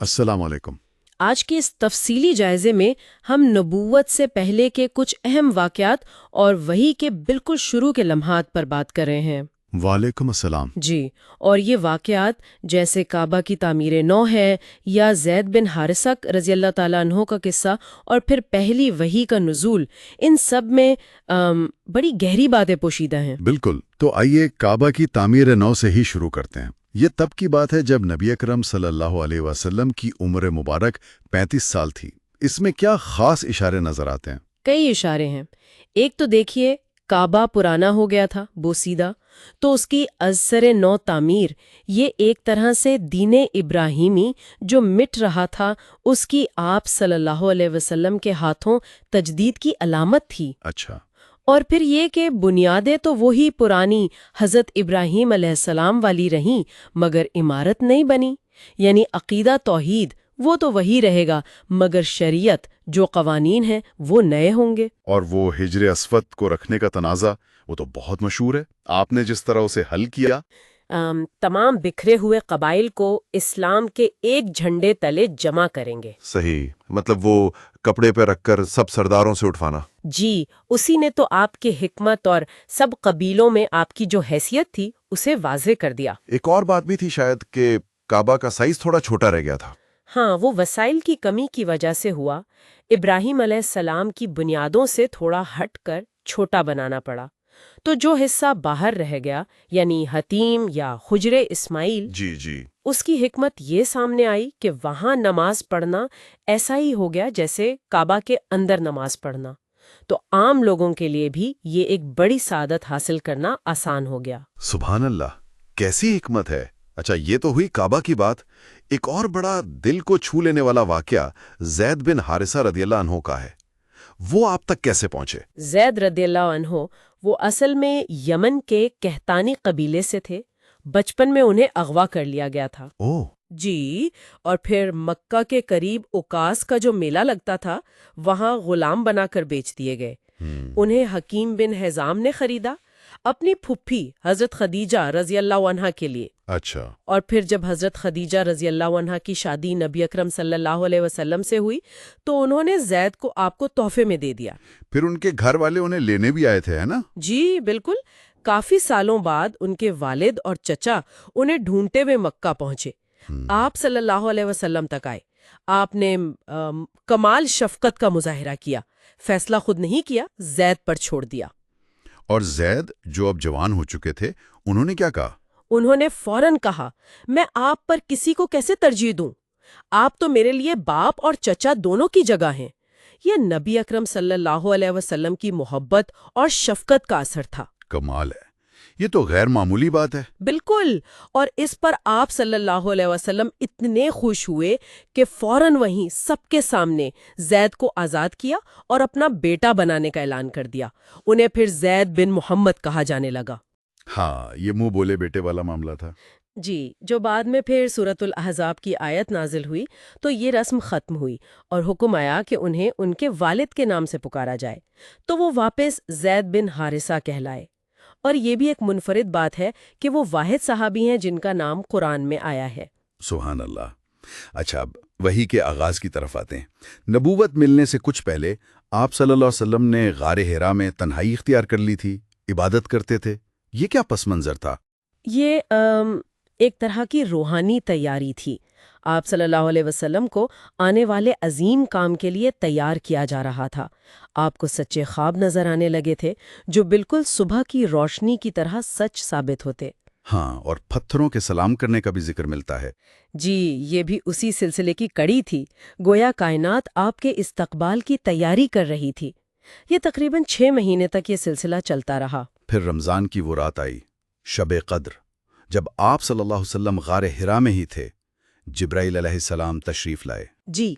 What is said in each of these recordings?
السلام علیکم۔ آج کے اس تفصیلی جائزے میں ہم نبوت سے پہلے کے کچھ اہم واقعات اور وحی کے بالکل شروع کے لمحات پر بات کر رہے ہیں۔ وعلیکم السلام۔ جی، اور یہ واقعات جیسے کعبہ کی تعمیر نو ہے یا زید بن حارثہ رضی اللہ تعالیٰ عنہ کا قصہ اور پھر پہلی وحی کا نزول، ان سب میں بڑی گہری باتیں پوشیدہ ہیں۔ بالکل، تو آئیے کعبہ کی تعمیر نو سے ہی شروع کرتے ہیں۔ یہ تب کی بات ہے جب نبی اکرم صلی اللہ علیہ وسلم کی عمر مبارک 35 سال تھی۔ اس میں کیا خاص اشارے نظر آتے ہیں؟ کئی اشارے ہیں۔ ایک تو دیکھیے، کعبہ پرانا ہو گیا تھا، بوسیدہ، تو اس کی ازسر نو تعمیر، یہ ایک طرح سے دین ابراہیمی جو مٹ رہا تھا اس کی آپ صلی اللہ علیہ وسلم کے ہاتھوں تجدید کی علامت تھی۔ اچھا۔ اور پھر یہ کہ بنیادیں تو وہی پرانی حضرت ابراہیم علیہ السلام والی رہیں، مگر عمارت نہیں بنی، یعنی عقیدہ توحید وہ تو وہی رہے گا، مگر شریعت جو قوانین ہیں وہ نئے ہوں گے۔ اور وہ ہجر اسود کو رکھنے کا تنازع، وہ تو بہت مشہور ہے۔ آپ نے جس طرح اسے حل کیا، تمام بکھرے ہوئے قبائل کو اسلام کے ایک جھنڈے تلے جمع کریں گے۔ صحیح، مطلب وہ کپڑے پہ رکھ کر سب سرداروں سے اٹھوانا۔ جی، اسی نے تو آپ کی حکمت اور سب قبیلوں میں آپ کی جو حیثیت تھی اسے واضح کر دیا۔ ایک اور بات بھی تھی شاید کہ کعبہ کا سائز تھوڑا چھوٹا رہ گیا تھا۔ ہاں، وہ وسائل کی کمی کی وجہ سے ہوا۔ ابراہیم علیہ السلام کی بنیادوں سے تھوڑا ہٹ کر چھوٹا بنانا پڑا، تو جو حصہ باہر رہ گیا، یعنی حتیم یا حجر اسماعیل، جی اس کی حکمت یہ سامنے آئی کہ وہاں نماز پڑھنا ایسا ہی ہو گیا جیسے کعبہ کے اندر نماز پڑھنا، تو عام لوگوں کے لیے بھی یہ ایک بڑی سعادت حاصل کرنا آسان ہو گیا۔ سبحان اللہ، کیسی حکمت ہے۔ اچھا، یہ تو ہوئی کعبہ کی بات۔ ایک اور بڑا دل کو چھو لینے والا واقعہ زید بن حارثہ رضی اللہ عنہ کا ہے۔ وہ آپ تک کیسے پہنچے؟ زید رضی اللہ عنہ وہ اصل میں یمن کے کہتانی قبیلے سے تھے۔ بچپن میں انہیں اغوا کر لیا گیا تھا۔ اوہ، جی، اور پھر مکہ کے قریب اوکاس کا جو میلہ لگتا تھا وہاں غلام بنا کر بیچ دیے گئے۔ انہیں حکیم بن حزام نے خریدا اپنی پھپھی حضرت خدیجہ رضی اللہ عنہا کے لیے۔ اچھا۔ اور پھر جب حضرت خدیجہ رضی اللہ عنہا کی شادی نبی اکرم صلی اللہ علیہ وسلم سے ہوئی تو انہوں نے زید کو آپ کو تحفے میں دے دیا۔ پھر ان کے گھر والے انہیں لینے بھی آئے تھے، ہے نا؟ جی بالکل، کافی سالوں بعد ان کے والد اور چچا انہیں ڈھونڈتے ہوئے مکہ پہنچے، آپ صلی اللہ علیہ وسلم تک آئے۔ آپ نے کمال شفقت کا مظاہرہ کیا، فیصلہ خود نہیں کیا، زید پر چھوڑ دیا۔ اور زید جو اب جوان ہو چکے تھے، انہوں نے کیا کہا؟ انہوں نے فوراً کہا، میں آپ پر کسی کو کیسے ترجیح دوں؟ آپ تو میرے لیے باپ اور چچا دونوں کی جگہ ہیں۔ یہ نبی اکرم صلی اللہ علیہ وسلم کی محبت اور شفقت کا اثر تھا۔ کمال ہے، یہ تو غیر معمولی بات ہے۔ بالکل، اور اس پر آپ صلی اللہ علیہ وسلم اتنے خوش ہوئے کہ فوراً وہیں سب کے سامنے زید کو آزاد کیا اور اپنا بیٹا بنانے کا اعلان کر دیا۔ انہیں پھر زید بن محمد کہا جانے لگا۔ ہاں، یہ منہ بولے بیٹے والا معاملہ تھا۔ جی، جو بعد میں پھر سورۃ الاحزاب کی آیت نازل ہوئی تو یہ رسم ختم ہوئی اور حکم آیا کہ انہیں ان کے والد کے نام سے پکارا جائے، تو وہ واپس زید بن حارثہ کہلائے۔ اور یہ بھی ایک منفرد بات ہے کہ وہ واحد صحابی ہیں جن کا نام قرآن میں آیا ہے۔ سبحان اللہ۔ اچھا، اب وحی کے آغاز کی طرف آتے ہیں۔ نبوت ملنے سے کچھ پہلے آپ صلی اللہ علیہ وسلم نے غار حرا میں تنہائی اختیار کر لی تھی، عبادت کرتے تھے۔ یہ کیا پس منظر تھا؟ یہ ایک طرح کی روحانی تیاری تھی۔ آپ صلی اللہ علیہ وسلم کو آنے والے عظیم کام کے لیے تیار کیا جا رہا تھا۔ آپ کو سچے خواب نظر آنے لگے تھے جو بالکل صبح کی روشنی کی طرح سچ ثابت ہوتے۔ ہاں، اور پتھروں کے سلام کرنے کا بھی ذکر ملتا ہے۔ جی، یہ بھی اسی سلسلے کی کڑی تھی۔ گویا کائنات آپ کے استقبال کی تیاری کر رہی تھی۔ یہ تقریباً 6 مہینے تک یہ سلسلہ چلتا رہا۔ پھر رمضان کی وہ رات آئی، شب قدر، جب آپ صلی اللہ علیہ وسلم غار حرا میں ہی تھے۔ جبرائیل علیہ السلام تشریف لائے۔ جی،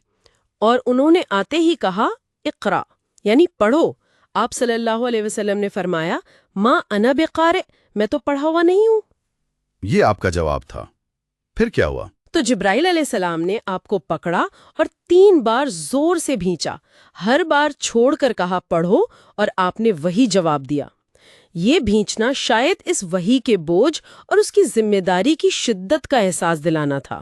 اور انہوں نے آتے ہی کہا اقرا، یعنی پڑھو۔ آپ صلی اللہ علیہ وسلم نے فرمایا، ما انا بقارئ، میں تو پڑھا ہوا نہیں ہوں۔ یہ آپ کا جواب تھا۔ پھر کیا ہوا؟ تو جبرائیل علیہ السلام نے آپ کو پکڑا اور 3 بار زور سے بھینچا، ہر بار چھوڑ کر کہا پڑھو، اور آپ نے وہی جواب دیا۔ یہ بھینچنا شاید اس وحی کے بوجھ اور اس کی ذمہ داری کی شدت کا احساس دلانا تھا۔